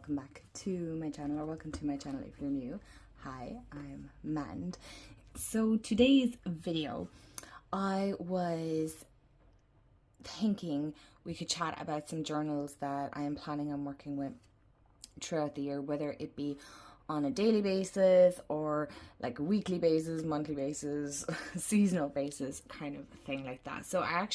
welcome back to my channel, or welcome to my channel if you're new. Hi, I'm Mand. So today's video, I was thinking we could chat about some journals that I am planning on working with throughout the year, whether it be on a daily basis or like a weekly basis, monthly basis, seasonal basis, kind of thing like that. So I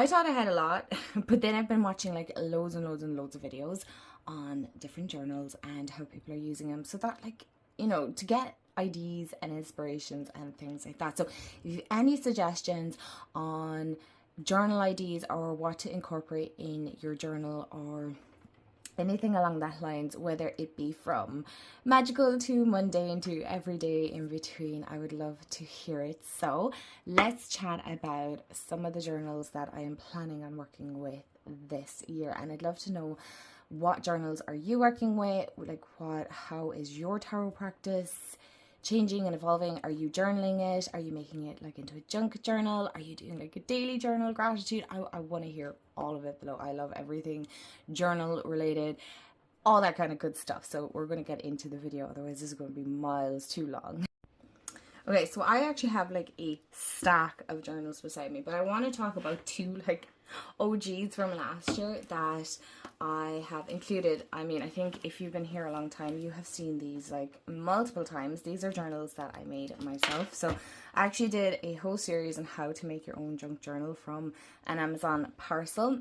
thought I had a lot, but then I've been watching like loads and loads and loads of videos on different journals and how people are using them, so that, like, you know, to get ideas and inspirations and things like that. So if you have any suggestions on journal ideas or what to incorporate in your journal or anything along that lines, whether it be from magical to mundane to everyday in between, I would love to hear it. So let's chat about some of the journals that I am planning on working with this year, and I'd love to know, what journals are you working with? Like, how is your tarot practice changing and evolving? Are you journaling it? Are you making it like into a junk journal? Are you doing like a daily journal, gratitude? I want to hear all of it below. I love everything journal related, all that kind of good stuff. So we're going to get into the video, otherwise this is going to be miles too long. Okay, so I actually have like a stack of journals beside me, but I want to talk about two like OGs from last year that I have included. I mean, I think if you've been here a long time, you have seen these like multiple times. These are journals that I made myself. So I actually did a whole series on how to make your own junk journal from an Amazon parcel.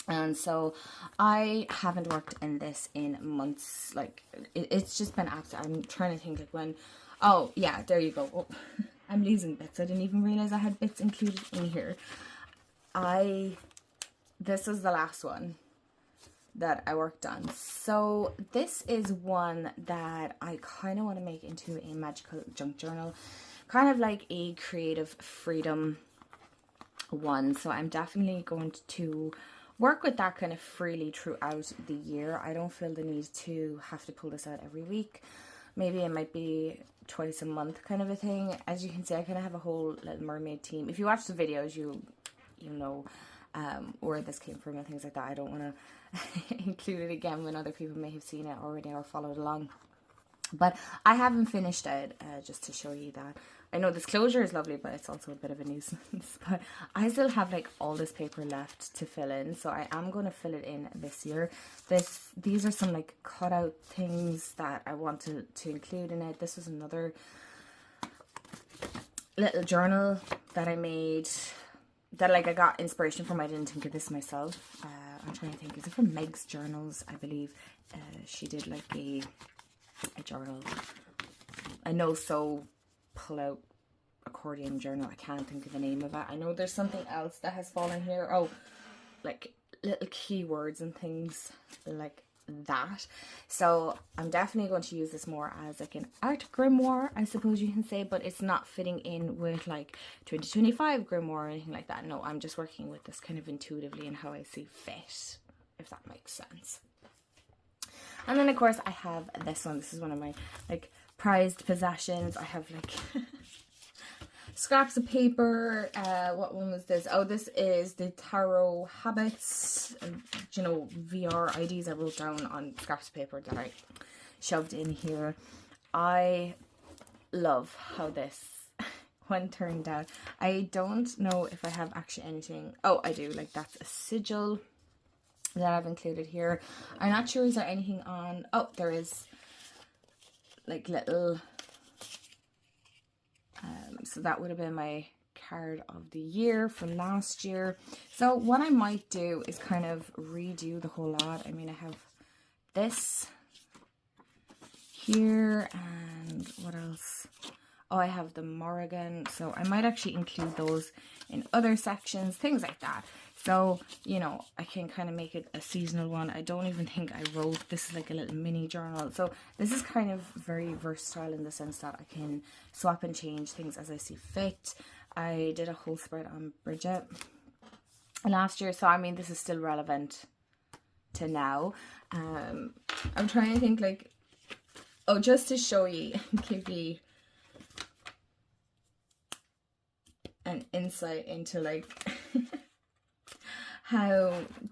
And so I haven't worked in this in months. Like it's just been absolutely, I'm trying to think like when, oh yeah, there you go. Oh, I'm losing bits. I didn't even realize I had bits included in here. This is the last one that I worked on. So this is one that I kind of want to make into a magical junk journal, kind of like a creative freedom one. So I'm definitely going to work with that kind of freely throughout the year. I don't feel the need to have to pull this out every week. Maybe it might be twice a month kind of a thing. As you can see, I kind of have a whole Little Mermaid team. If you watch the videos, you know where this came from and things like that. I don't want to include it again when other people may have seen it already or followed along. But I haven't finished it, just to show you that. I know this closure is lovely, but it's also a bit of a nuisance. But I still have like all this paper left to fill in, so I am going to fill it in this year. These are some like cutout things that I wanted to include in it. This was another little journal that I made that like I got inspiration from. I didn't think of this myself. I'm trying to think, is it from Meg's Journals? I believe she did like a journal, a no-sew pull-out accordion journal. I can't think of the name of it. I know there's something else that has fallen here. Oh, like little keywords and things like that. So I'm definitely going to use this more as like an art grimoire, I suppose you can say, but it's not fitting in with like 2025 grimoire or anything like that. No, I'm just working with this kind of intuitively and how I see fit, if that makes sense. And then of course I have this one. This is one of my like prized possessions. I have like scraps of paper. What one was this? Oh, this is the Tarot Habits, you know, VR IDs I wrote down on scraps of paper that I shoved in here. I love how this one turned out. I don't know if I have actually anything. Oh, I do. Like, that's a sigil that I've included here. I'm not sure, is there anything on? Oh, there is like little, so that would have been my card of the year from last year. So what I might do is kind of redo the whole lot. I mean, I have this here, and what else? Oh, I have the Morrigan, so I might actually include those in other sections, things like that. So, you know, I can kind of make it a seasonal one. I don't even think I wrote, this is like a little mini journal. So this is kind of very versatile in the sense that I can swap and change things as I see fit. I did a whole spread on Bridget last year, so I mean, this is still relevant to now. I'm trying to think like, oh, just to show you, give you an insight into like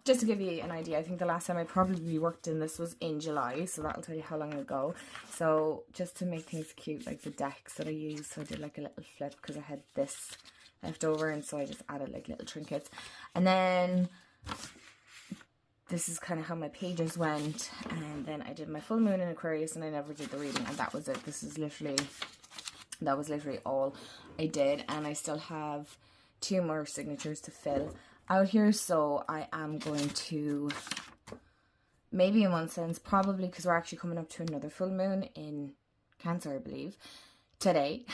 just to give you an idea, I think the last time I probably worked in this was in July, so that'll tell you how long ago. So just to make things cute, like the decks that I used, so I did like a little flip because I had this left over, and so I just added like little trinkets. And then this is kind of how my pages went, and then I did my full moon in Aquarius, and I never did the reading, and that was it. That was literally all I did, and I still have 2 more signatures to fill out here, so I am going to, maybe in one sense, probably, because we're actually coming up to another full moon in Cancer, I believe, today.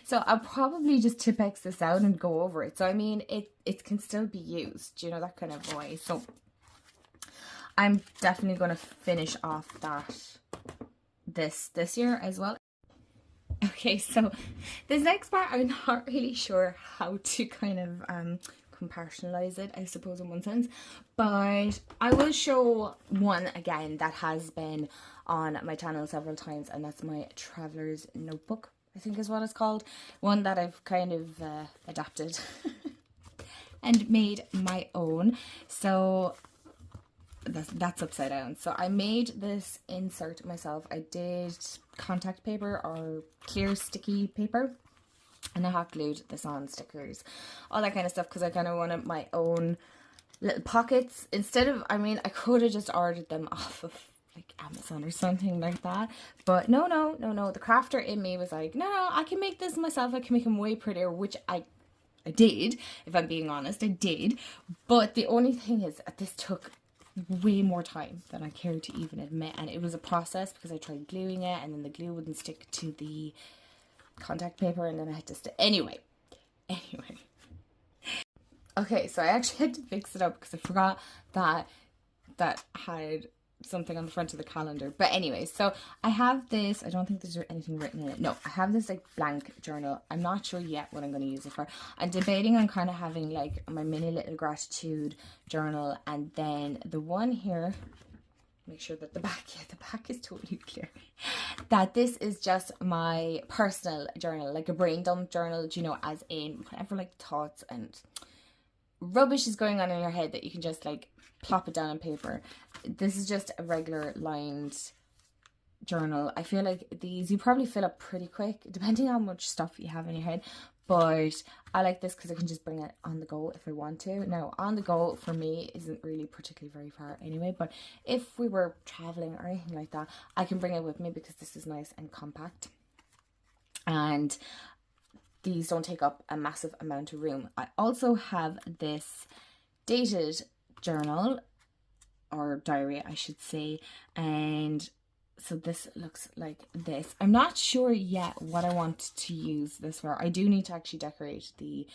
So I'll probably just Tipex this out and go over it. So I mean, it can still be used, you know, that kind of way. So I'm definitely going to finish off that this year as well. Okay, so this next part, I'm not really sure how to kind of compartmentalize it, I suppose, in one sense, but I will show one again that has been on my channel several times, and that's my Traveler's Notebook, I think is what it's called. One that I've kind of adapted and made my own. So that's upside down. So I made this insert myself. I did contact paper or clear sticky paper, and I hot glued this on, stickers, all that kind of stuff, because I kind of wanted my own little pockets. Instead of, I mean, I could have just ordered them off of like Amazon or something like that, but no, the crafter in me was like, no, I can make this myself. I can make them way prettier, which I did, if I'm being honest, I did. But the only thing is that this took way more time than I care to even admit, and it was a process because I tried gluing it, and then the glue wouldn't stick to the contact paper, and then I had to anyway. Okay, so I actually had to fix it up because I forgot that had something on the front of the calendar. But anyway, so I have this, I don't think there's anything written in it. No, I have this like blank journal. I'm not sure yet what I'm going to use it for. I'm debating on kind of having like my mini little gratitude journal, and then the one here, make sure that the back is totally clear, that this is just my personal journal, like a brain dump journal, you know, as in whatever like thoughts and rubbish is going on in your head that you can just like plop it down on paper. This is just a regular lined journal. I feel like these you probably fill up pretty quick depending on how much stuff you have in your head, but I like this because I can just bring it on the go if I want to. Now, on the go for me isn't really particularly very far anyway, but if we were traveling or anything like that, I can bring it with me because this is nice and compact, and these don't take up a massive amount of room. I also have this dated journal, or diary I should say, and so this looks like this. I'm not sure yet what I want to use this for. I do need to actually decorate the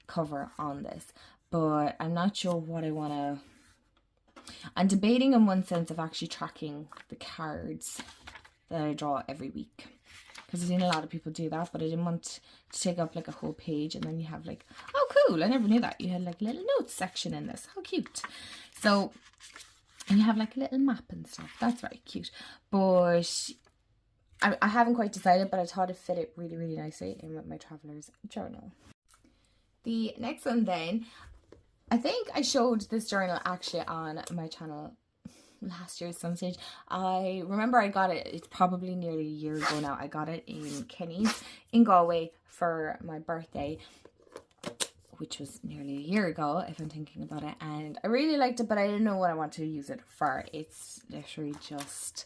cover on this, but I'm not sure what I want to. I'm debating in one sense of actually tracking the cards that I draw every week, because I've seen a lot of people do that, but I didn't want to take up like a whole page, and then you have like, oh cool, I never knew that you had like a little notes section in this, how cute. So, and you have like a little map and stuff, that's very cute. But I haven't quite decided, but I thought it fit it really, really nicely in with my Traveler's Journal. The next one then, I think I showed this journal actually on my channel last year at some stage. I remember I got it, it's probably nearly a year ago now. I got it in Kenny's in Galway for my birthday, which was nearly a year ago if I'm thinking about it, and I really liked it, but I didn't know what I wanted to use it for. It's literally just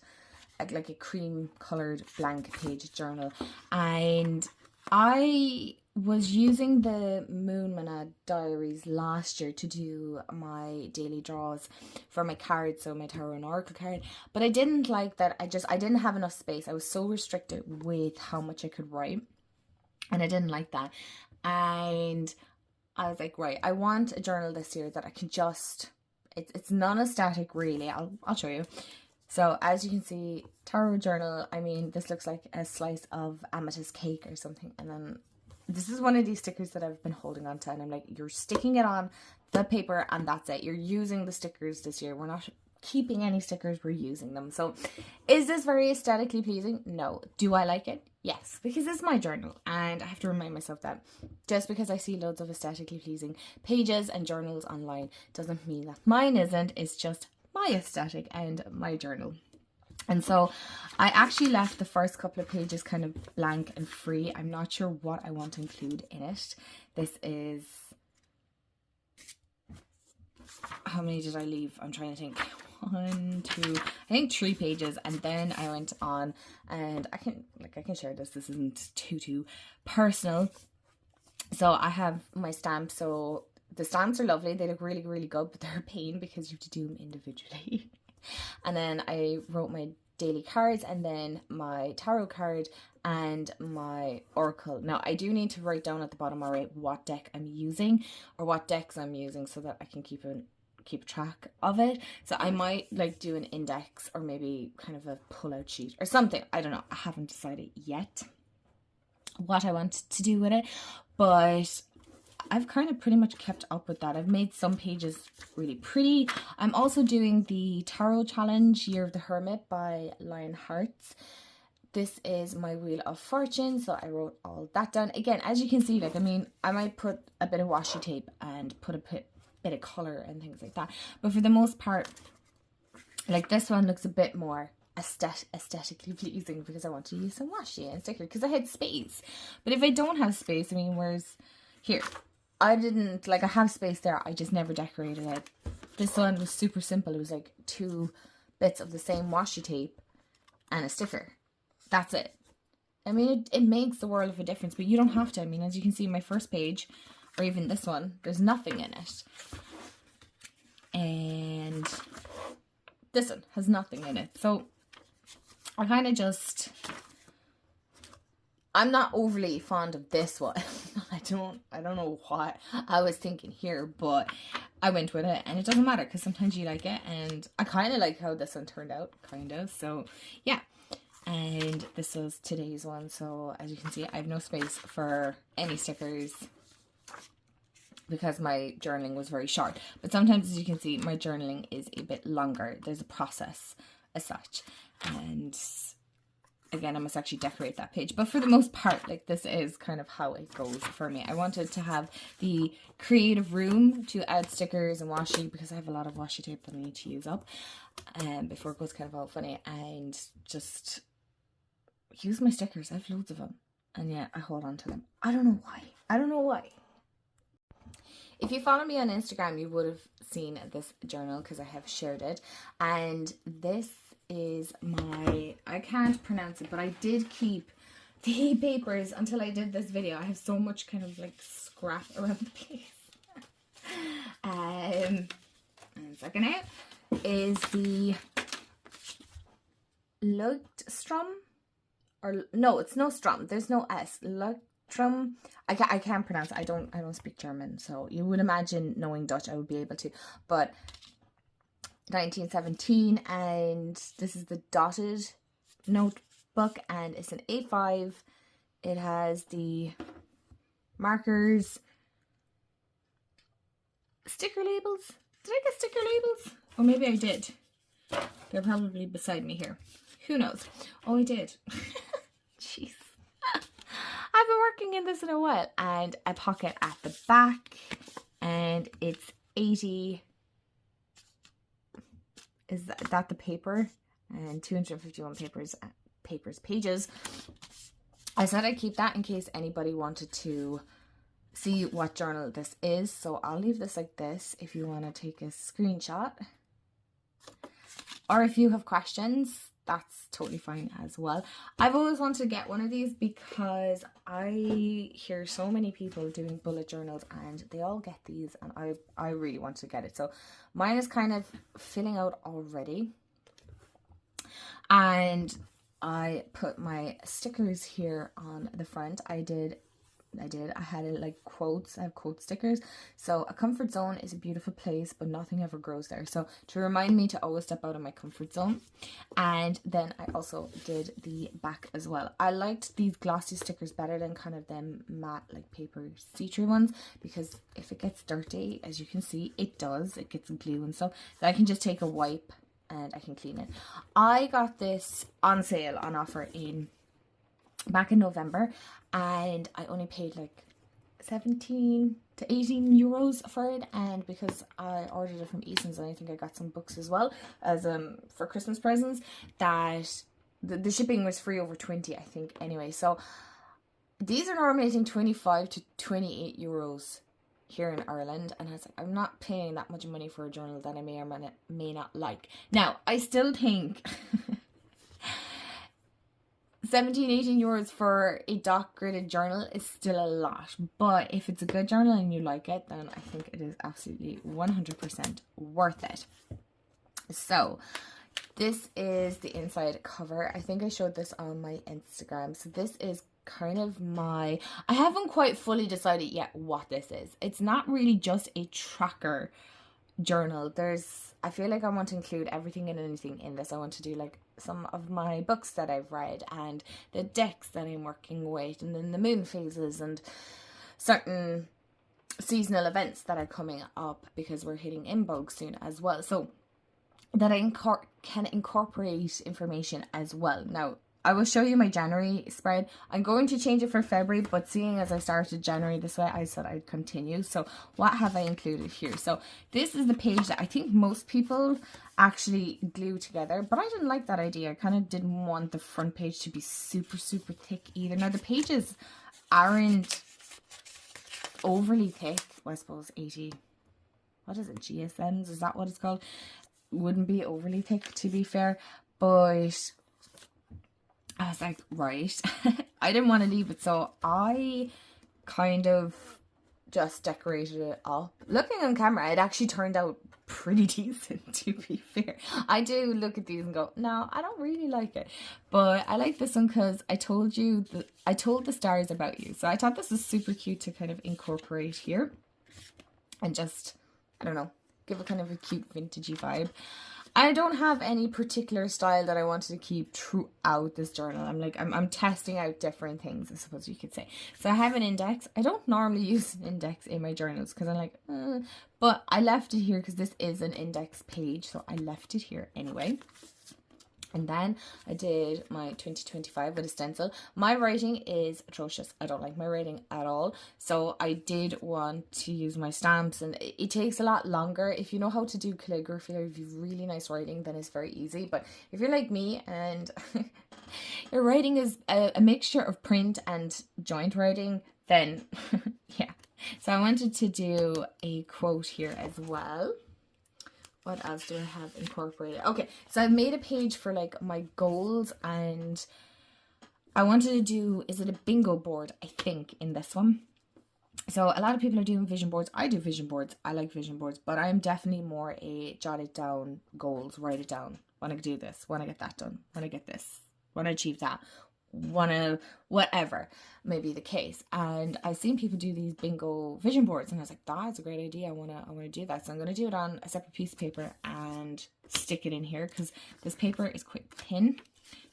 like a cream colored blank page journal, and I was using the Moon Mana diaries last year to do my daily draws for my cards, so my tarot and oracle card, but I didn't like that. I didn't have enough space. I was so restricted with how much I could write, and I didn't like that. And I was like, right, I want a journal this year that I can just, it's non-static really. I'll show you. So as you can see, tarot journal, I mean, this looks like a slice of amethyst cake or something, and then this is one of these stickers that I've been holding on to, and I'm like, you're sticking it on the paper and that's it. You're using the stickers this year. We're not keeping any stickers, we're using them. So is this very aesthetically pleasing? No. Do I like it? Yes, because it's my journal, and I have to remind myself that just because I see loads of aesthetically pleasing pages and journals online doesn't mean that mine isn't. It's just my aesthetic and my journal. And so I actually left the first couple of pages kind of blank and free. I'm not sure what I want to include in it. This is, how many did I leave? I'm trying to think. 1, 2, I think 3 pages, and then I went on, and I can share this. This isn't too personal. So I have my stamps. So the stamps are lovely. They look really, really good, but they're a pain because you have to do them individually. And then I wrote my daily cards, and then my tarot card, and my oracle. Now I do need to write down at the bottom alright what deck I'm using, or what decks I'm using, so that I can keep track of it. So I might like do an index, or maybe kind of a pull-out sheet or something. I don't know. I haven't decided yet what I want to do with it, but I've kind of pretty much kept up with that. I've made some pages really pretty. I'm also doing the Tarot Challenge Year of the Hermit by Lion Hearts. This is my Wheel of Fortune, so I wrote all that down. Again, as you can see, like, I mean, I might put a bit of washi tape and put a bit of color and things like that, but for the most part, like, this one looks a bit more aesthetically pleasing because I want to use some washi and sticker because I had space. But if I don't have space, I mean, where's here? I didn't, like, I have space there, I just never decorated it. This one was super simple. It was like 2 bits of the same washi tape and a sticker. That's it. I mean, it makes the world of a difference, but you don't have to. I mean, as you can see, my first page, or even this one, there's nothing in it. And this one has nothing in it. So I kind of just, I'm not overly fond of this one. I don't know what I was thinking here, but I went with it, and it doesn't matter because sometimes you like it, and I kind of like how this one turned out, kind of. So yeah. And this was today's one, so as you can see, I have no space for any stickers because my journaling was very short. But sometimes, as you can see, my journaling is a bit longer. There's a process as such. And again, I must actually decorate that page. But for the most part, like, this is kind of how it goes for me. I wanted to have the creative room to add stickers and washi, because I have a lot of washi tape that I need to use up before it goes kind of all funny, and just use my stickers. I have loads of them, and yet I hold on to them. I don't know why. I don't know why. If you follow me on Instagram, you would have seen this journal because I have shared it. And this is my, I can't pronounce it, but I did keep the papers until I did this video. I have so much kind of like scrap around the place. And second out is the Leuchtstrom, or no, it's no Strom. There's no S. Leuchtstrom. I can't pronounce it. I don't speak German, so you would imagine, knowing Dutch, I would be able to. But 1917, and this is the dotted notebook, and it's an A5. It has the markers, sticker labels. Did I get sticker labels? Or maybe I did. They're probably beside me here. Who knows? Oh, I did. Jeez. I've been working in this in a while. And a pocket at the back. And it's 80. Is that the paper? And 251 pages. I said I'd keep that in case anybody wanted to see what journal this is. So I'll leave this like this if you want to take a screenshot. Or if you have questions, that's totally fine as well. I've always wanted to get one of these because I hear so many people doing bullet journals and they all get these, and I really want to get it. So mine is kind of filling out already. And I put my stickers here on the front. I had it like quotes. I have quote stickers. So a comfort zone is a beautiful place, but nothing ever grows there. So to remind me to always step out of my comfort zone. And then I also did the back as well. I liked these glossy stickers better than kind of them matte like paper see-through ones, because if it gets dirty, as you can see, it does. It gets glue and stuff. So I can just take a wipe and I can clean it. I got this on sale, on offer back in November, and I only paid like 17 to 18 euros for it. And because I ordered it from Eason's, and I think I got some books as well as for Christmas presents, that the shipping was free over 20, I think, anyway. So these are normally, I think, 25 to 28 euros here in Ireland, and I was like, I'm not paying that much money for a journal that I may or may not like. Now, I still think 17, 18 euros for a dot gridded journal is still a lot, but if it's a good journal and you like it, then I think it is absolutely 100% worth it. So this is the inside cover. I think I showed this on my Instagram. So this is kind of I haven't quite fully decided yet what this is. It's not really just a tracker journal. I feel like I want to include everything and anything in this. I want to do like some of my books that I've read, and the decks that I'm working with, and then the moon phases, and certain seasonal events that are coming up, because we're hitting Imbolc soon as well, so that I can incorporate information as well. Now, I will show you my January spread. I'm going to change it for February, but seeing as I started January this way, I said I'd continue. So what have I included here? So this is the page that I think most people actually glue together, but I didn't like that idea. I kind of didn't want the front page to be super, super thick either. Now, the pages aren't overly thick. Well, I suppose 80, what is it, GSMs? Is that what it's called? Wouldn't be overly thick, to be fair, but I was like, right. I didn't want to leave it, so I kind of just decorated it up. Looking on camera, it actually turned out pretty decent, to be fair. I do look at these and go, no, I don't really like it. But I like this one because I told the stars about you. So I thought this was super cute to kind of incorporate here. And just, I don't know, give a kind of a cute vintagey vibe. I don't have any particular style that I wanted to keep throughout this journal. I'm testing out different things, I suppose you could say. So I have an index. I don't normally use an index in my journals because I'm like, but I left it here because this is an index page. So I left it here anyway. And then I did my 2025 with a stencil. My writing is atrocious. I don't like my writing at all. So I did want to use my stamps, and it takes a lot longer. If you know how to do calligraphy, or if you have really nice writing, then it's very easy. But if you're like me and your writing is a mixture of print and joint writing, then yeah. So I wanted to do a quote here as well. What else do I have incorporated? Okay, so I've made a page for like my goals, and I wanted to do, is it a bingo board, I think, in this one. So a lot of people are doing vision boards. I do vision boards. I like vision boards, but I'm definitely more a jot it down goals, write it down. When I do this, when I get that done, when I get this, when I achieve that, whatever may be the case. And I've seen people do these bingo vision boards, and I was like, that's a great idea. I wanna do that. So I'm gonna do it on a separate piece of paper and stick it in here, because this paper is quite thin.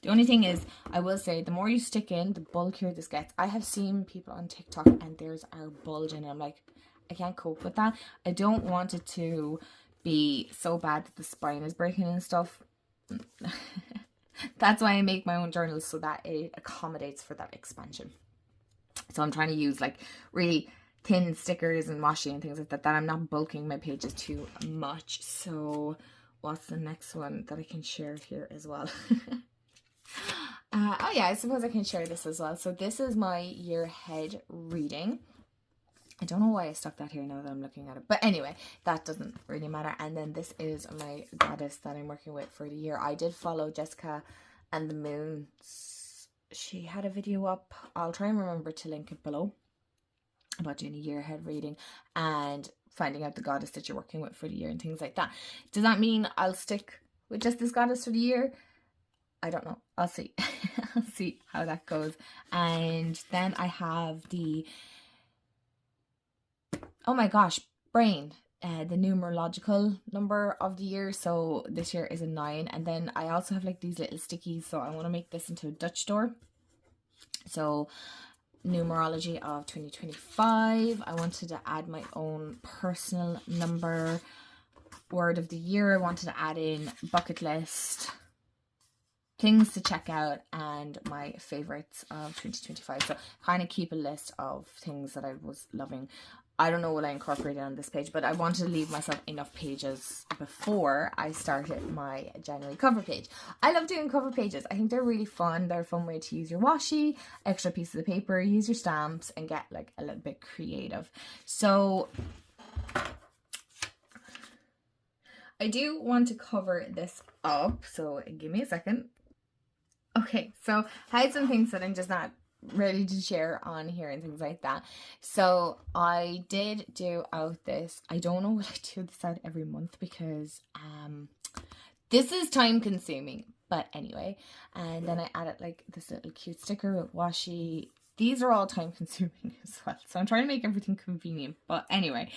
The only thing is, I will say, the more you stick in, the bulkier this gets. I have seen people on TikTok and theirs are bulging, and I'm like, I can't cope with that. I don't want it to be so bad that the spine is breaking and stuff. That's why I make my own journals, so that it accommodates for that expansion. So I'm trying to use like really thin stickers and washi and things like that, that I'm not bulking my pages too much. So what's the next one that I can share here as well? Oh yeah, I suppose I can share this as well. So this is my year ahead reading. I don't know why I stuck that here now that I'm looking at it. But anyway, that doesn't really matter. And then this is my goddess that I'm working with for the year. I did follow Jessica and the Moons. She had a video up. I'll try and remember to link it below, about doing a year ahead reading and finding out the goddess that you're working with for the year and things like that. Does that mean I'll stick with just this goddess for the year? I don't know. I'll see. I'll see how that goes. And then I have the... oh my gosh, brain, the numerological number of the year. So this year is a 9. And then I also have like these little stickies. So I want to make this into a Dutch door. So numerology of 2025. I wanted to add my own personal number. word of the year, I wanted to add in bucket list, things to check out, and my favorites of 2025. So kind of keep a list of things that I was loving. I don't know what I incorporated on this page, but I wanted to leave myself enough pages before I started my January cover page. I love doing cover pages. I think they're really fun. They're a fun way to use your washi, extra pieces of paper, use your stamps, and get like a little bit creative. So I do want to cover this up, so give me a second. Okay, so I had some things that I'm just not ready to share on here and things like that. So I did do out this, I don't know what I do this out every month because this is time consuming, but anyway. And then I added like this little cute sticker with washi. These are all time consuming as well, so I'm trying to make everything convenient, but anyway,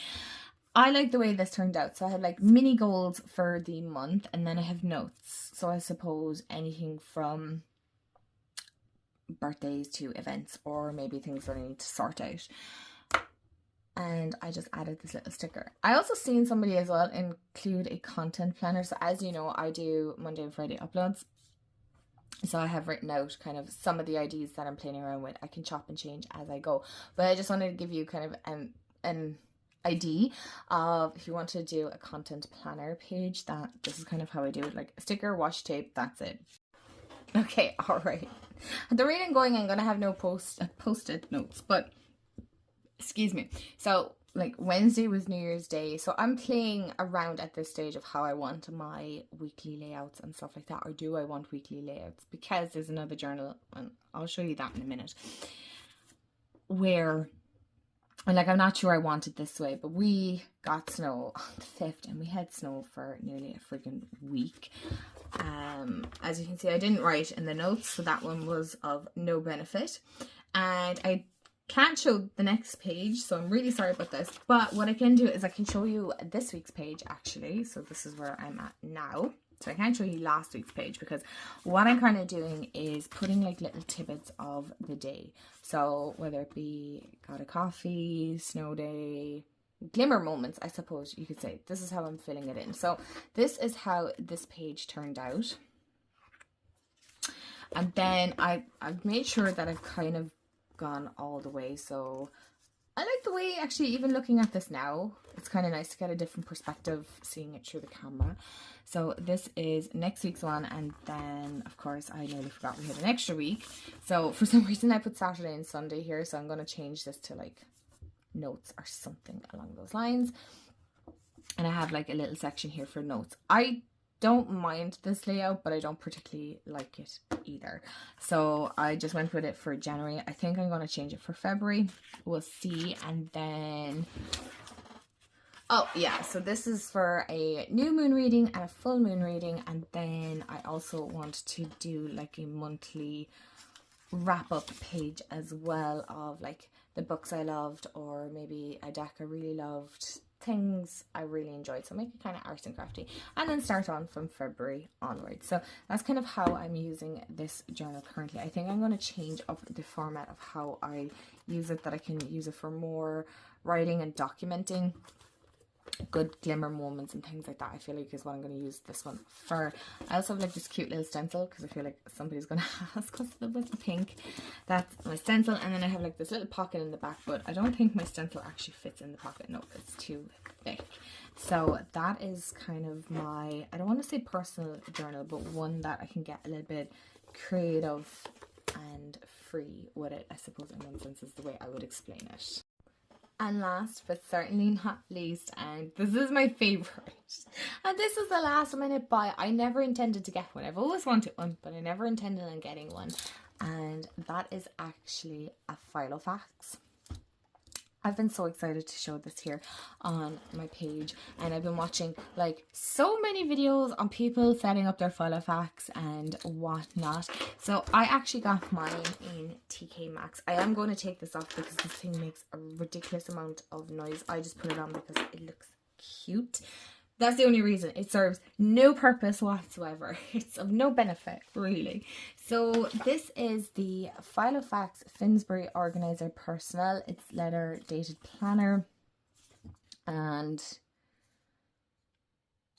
I like the way this turned out. So I had like mini goals for the month, and then I have notes. So I suppose anything from birthdays to events, or maybe things that I need to sort out. And I just added this little sticker. I also seen somebody as well include a content planner. So as you know, I do Monday and Friday uploads. So I have written out kind of some of the ideas that I'm playing around with. I can chop and change as I go. But I just wanted to give you kind of an idea of if you want to do a content planner page, that this is kind of how I do it. Like a sticker, washi tape, that's it. Okay, all right. At the rate I'm going, I'm gonna have no post-it notes, but excuse me. So like Wednesday was New Year's Day, so I'm playing around at this stage of how I want my weekly layouts and stuff like that, or do I want weekly layouts? Because there's another journal, and I'll show you that in a minute, where, and like I'm not sure I want it this way, but we got snow on the 5th, and we had snow for nearly a freaking week. As you can see, I didn't write in the notes, so that one was of no benefit, and I can't show the next page, so I'm really sorry about this. But what I can do is I can show you this week's page actually. So this is where I'm at now. So I can't show you last week's page because what I'm kind of doing is putting like little tidbits of the day. So whether it be got a coffee, snow day, glimmer moments, I suppose you could say. This is how I'm filling it in. So this is how this page turned out. And then I've made sure that I've kind of gone all the way. So I like the way, actually, even looking at this now, it's kind of nice to get a different perspective seeing it through the camera. So this is next week's one, and then of course I nearly forgot we had an extra week. So for some reason I put Saturday and Sunday here, so I'm going to change this to like notes or something along those lines. And I have like a little section here for notes. I don't mind this layout, but I don't particularly like it either. So I just went with it for January. I think I'm going to change it for February. We'll see. And then, oh yeah, so this is for a new moon reading and a full moon reading. And then I also want to do like a monthly wrap up page as well of like the books I loved, or maybe a deck I really loved, things I really enjoyed. So make it kind of arts and crafty, and then start on from February onwards. So that's kind of how I'm using this journal currently. I think I'm going to change up the format of how I use it, that I can use it for more writing and documenting good glimmer moments and things like that. I feel like is what I'm going to use this one for. I also have like this cute little stencil because I feel like somebody's going to ask us about the pink. That's my stencil, and then I have like this little pocket in the back, but I don't think my stencil actually fits in the pocket. No, it's too thick. So that is kind of my, I don't want to say personal journal, but one that I can get a little bit creative and free with it, I suppose, in one sense is the way I would explain it. And last but certainly not least, and this is my favourite, and this is the last minute buy. I never intended to get one. I've always wanted one, but I never intended on getting one. And that is actually a Filofax. I've been so excited to show this here on my page, and I've been watching like so many videos on people setting up their Filofax and whatnot. So I actually got mine in TK Maxx. I am going to take this off because this thing makes a ridiculous amount of noise. I just put it on because it looks cute. That's the only reason. It serves no purpose whatsoever. It's of no benefit, really. So this is the Filofax Finsbury Organizer Personal. It's letter dated planner. And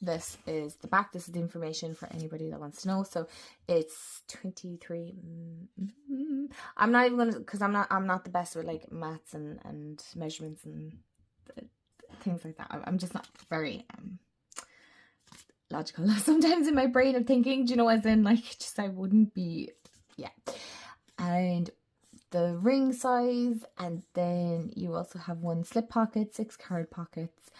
this is the back. This is the information for anybody that wants to know. So it's 23. I'm not even gonna, because I'm not the best with like maths and measurements and things like that. I'm just not very logical sometimes in my brain of thinking, do you know, as in like, just I wouldn't be, yeah. And the ring size, and then you also have 1 slip pocket, 6 card pockets,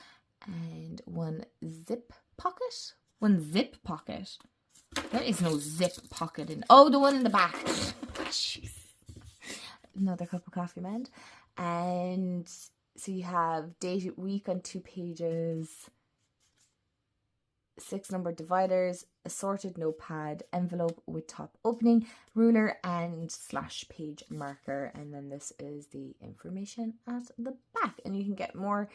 and 1 zip pocket. 1 zip pocket. There is no zip pocket in. Oh, the one in the back. Jeez. Another cup of coffee, man. And so you have date, week on 2 pages, 6 number dividers, assorted notepad, envelope with top opening, ruler, and / page marker. And then this is the information at the back. And you can get more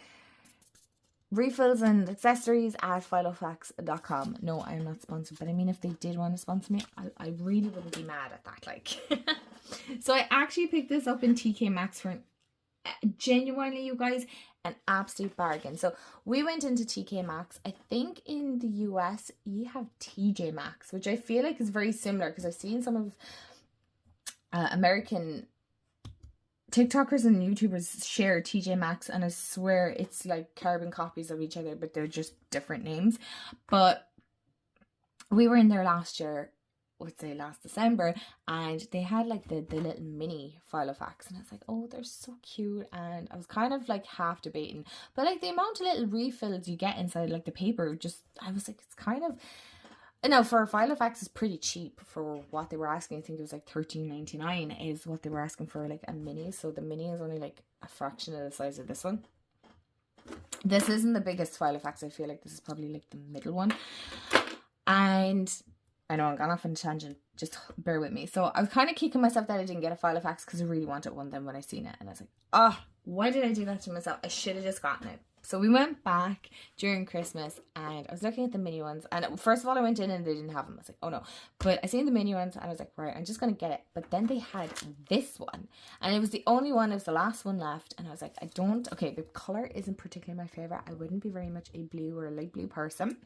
refills and accessories at filofax.com. No, I'm not sponsored, but I mean, if they did want to sponsor me, I really wouldn't be mad at that. Like, so I actually picked this up in TK Maxx for genuinely, you guys, an absolute bargain. So we went into TK Maxx. I think in the US you have TJ Maxx, which I feel like is very similar, because I've seen some of American TikTokers and YouTubers share TJ Maxx, and I swear it's like carbon copies of each other, but they're just different names. But we were in there last year, would say last December, and they had like the little mini Filofax, and I was like, oh, they're so cute. And I was kind of like half debating, but like the amount of little refills you get inside like the paper, just, I was like, it's kind of, no, for Filofax is pretty cheap for what they were asking. I think it was like $13.99 is what they were asking for like a mini. So the mini is only like a fraction of the size of this one. This isn't the biggest Filofax. I feel like this is probably like the middle one. And I know I'm gone off on a tangent, just bear with me. So I was kind of kicking myself that I didn't get a Filofax, because I really wanted one then when I seen it. And I was like, oh, why did I do that to myself? I should have just gotten it. So we went back during Christmas, and I was looking at the mini ones. And first of all, I went in and they didn't have them. I was like, oh no. But I seen the mini ones and I was like, right, I'm just going to get it. But then they had this one. And it was the only one, it was the last one left. And I was like, okay, the colour isn't particularly my favourite. I wouldn't be very much a blue or a light blue person.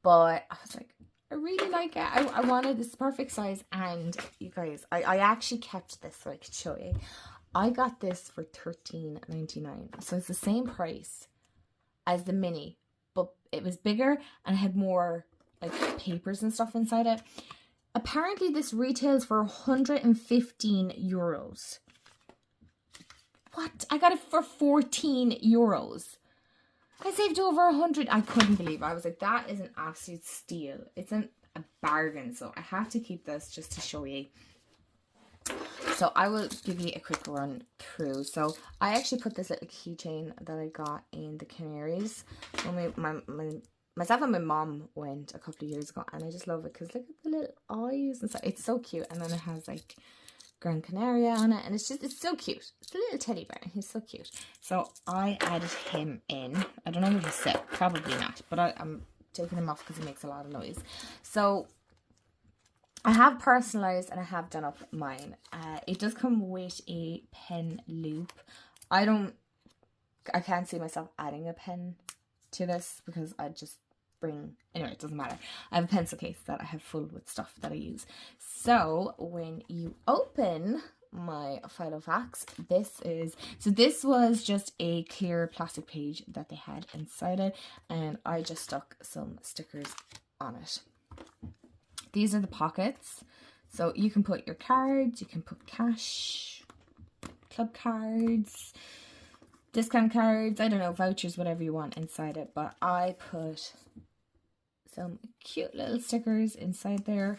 But I was like, I really like it. I wanted this perfect size. And you guys, I actually kept this so I could show you. I got this for $13.99. So it's the same price as the mini, but it was bigger and had more like papers and stuff inside it. Apparently this retails for 115 euros. What? I got it for 14 euros. I saved over 100. I couldn't believe it. I was like, that is an absolute steal. It's a bargain. So I have to keep this just to show you. So I will give you a quick run through. So I actually put this little keychain that I got in the Canaries when myself and my mom went a couple of years ago, and I just love it because look at the little eyes and stuff. It's so cute. And then it has like Gran Canaria on it, and it's so cute. It's a little teddy bear. He's so cute. So I added him in. I don't know where he's sit. Probably not, but I'm taking him off because he makes a lot of noise. So I have personalized and I have done up mine. It does come with a pen loop. I can't see myself adding a pen to this because I just anyway, it doesn't matter. I have a pencil case that I have full with stuff that I use. So when you open my Filofax, this was just a clear plastic page that they had inside it, and I just stuck some stickers on it. These are the pockets, so you can put your cards, you can put cash, club cards, discount cards, I don't know, vouchers, whatever you want inside it. But I put some cute little stickers inside there,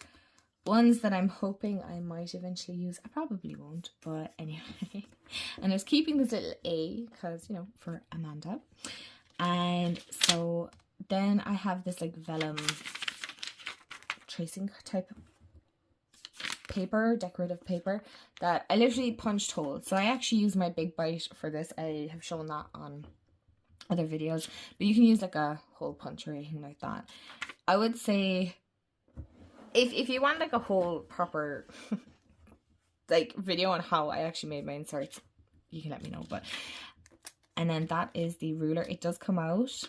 ones that I'm hoping I might eventually use. I probably won't, but anyway. And I was keeping this little A because, you know, for Amanda. And so then I have this like vellum tracing type paper, decorative paper, that I literally punched holes. So I actually use my big bite for this. I have shown that on other videos, but you can use like a hole punch or anything like that. I would say if you want like a whole proper like video on how I actually made my inserts, you can let me know. But and then that is the ruler. It does come out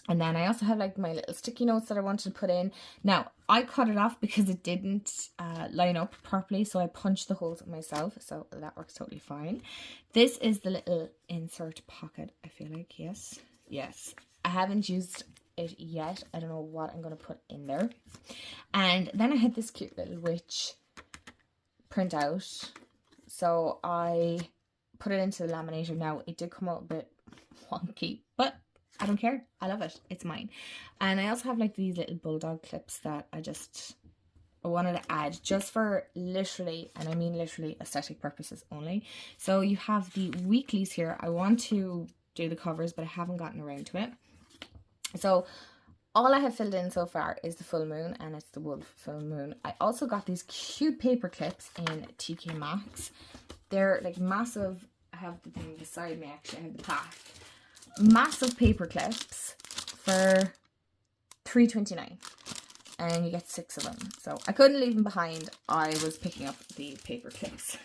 And then I also have like my little sticky notes that I wanted to put in. Now, I cut it off because it didn't line up properly, so I punched the holes myself, so that works totally fine. This is the little insert pocket, I feel like, yes. Yes, I haven't used it yet. I don't know what I'm going to put in there. And then I had this cute little witch printout, so I put it into the laminator. Now, it did come out a bit wonky, but I don't care. I love it. It's mine. And I also have like these little bulldog clips that I wanted to add just for literally, and I mean literally, aesthetic purposes only. So you have the weeklies here. I want to do the covers, but I haven't gotten around to it. So all I have filled in so far is the full moon, and it's the wolf full moon. I also got these cute paper clips in TK Maxx. They're like massive. I have the thing beside me, actually. I have the pack. Massive paper clips for $3.29, and you get 6 of them. So I couldn't leave them behind. I was picking up the paper clips.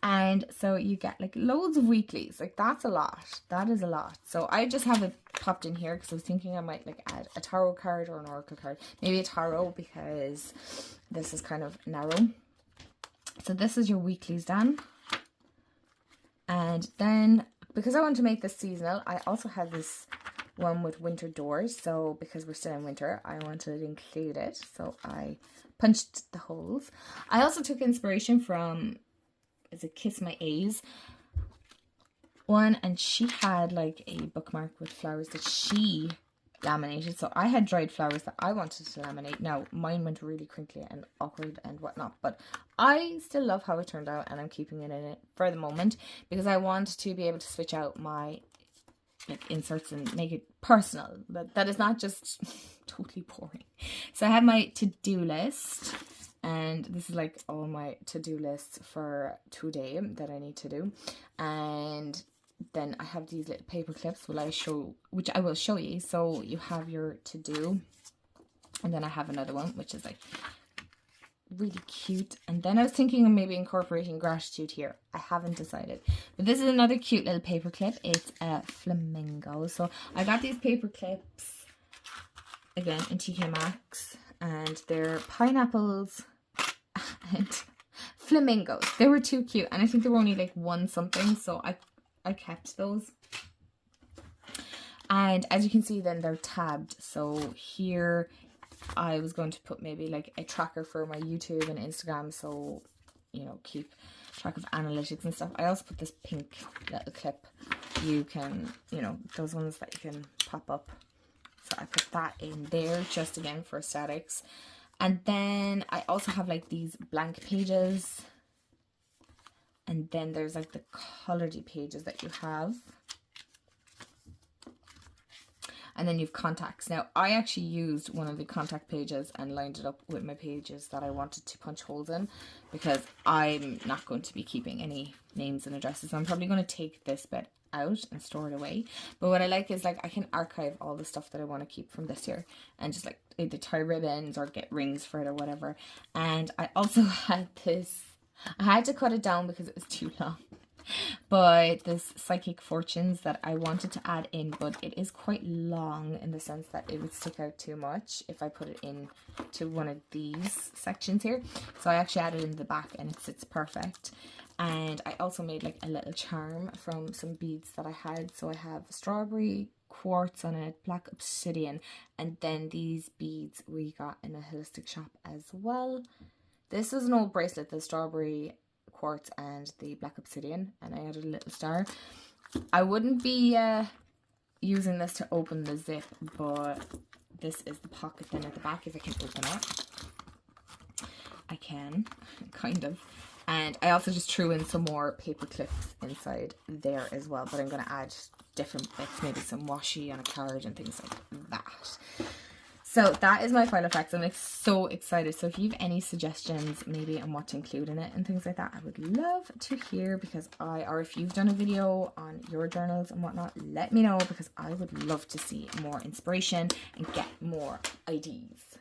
And so you get like loads of weeklies. Like that's a lot. That is a lot. So I just have it popped in here because I was thinking I might like add a tarot card or an oracle card. Maybe a tarot because this is kind of narrow. So this is your weeklies done. And then, because I want to make this seasonal, I also have this one with winter doors. So because we're still in winter, I wanted to include it. So I punched the holes. I also took inspiration from, is it Kiss My A's one, and she had like a bookmark with flowers that she laminated. So I had dried flowers that I wanted to laminate. Now mine went really crinkly and awkward and whatnot, but I still love how it turned out, and I'm keeping it in it for the moment because I want to be able to switch out my like inserts and make it personal, but that is not just totally boring. So I have my to-do list, and this is like all my to-do lists for today that I need to do. And then I have these little paper clips which I will show you. So you have your to-do, and then I have another one which is like really cute. And then I was thinking of maybe incorporating gratitude here. I haven't decided, but this is another cute little paper clip. It's a flamingo. So I got these paper clips again in TK Maxx, and they're pineapples and flamingos. They were too cute, and I think they were only like one something, so I kept those. And as you can see, then they're tabbed. So here I was going to put maybe like a tracker for my YouTube and Instagram, so you know, keep track of analytics and stuff. I also put this pink little clip. You can, you know, those ones that you can pop up. So I put that in there just again for aesthetics. And then I also have like these blank pages. And then there's like the colored pages that you have. And then you've contacts. Now, I actually used one of the contact pages and lined it up with my pages that I wanted to punch holes in, because I'm not going to be keeping any names and addresses. So I'm probably going to take this bit out and store it away. But what I like is like I can archive all the stuff that I want to keep from this year and just like either tie ribbons or get rings for it or whatever. And I also had this, I had to cut it down because it was too long. But this psychic fortunes that I wanted to add in, but it is quite long in the sense that it would stick out too much if I put it in to one of these sections here. So I actually added it in the back and it sits perfect. And I also made like a little charm from some beads that I had. So I have strawberry quartz on it, black obsidian, and then these beads we got in a holistic shop as well. This is an old bracelet, the strawberry quartz and the black obsidian, and I added a little star. I wouldn't be using this to open the zip, but this is the pocket then at the back. If I can open it, I can, kind of. And I also just threw in some more paper clips inside there as well, but I'm going to add different bits, maybe some washi on a card and things like that. So that is my Filofax. I'm like so excited. So if you have any suggestions maybe on what to include in it and things like that, I would love to hear, because or if you've done a video on your journals and whatnot, let me know, because I would love to see more inspiration and get more ideas.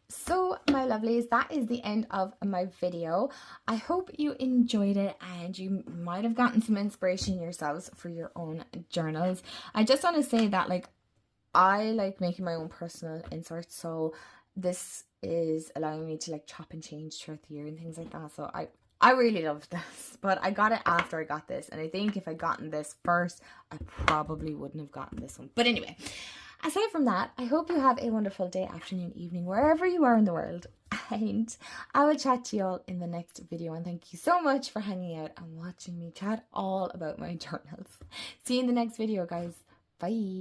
So my lovelies, that is the end of my video. I hope you enjoyed it and you might have gotten some inspiration yourselves for your own journals. I just want to say that like I like making my own personal inserts, so this is allowing me to like chop and change throughout the year and things like that. So I really love this, but I got it after I got this, and I think if I'd gotten this first, I probably wouldn't have gotten this one. But anyway, aside from that, I hope you have a wonderful day, afternoon, evening, wherever you are in the world. And I will chat to you all in the next video. And thank you so much for hanging out and watching me chat all about my journals. See you in the next video, guys. Bye.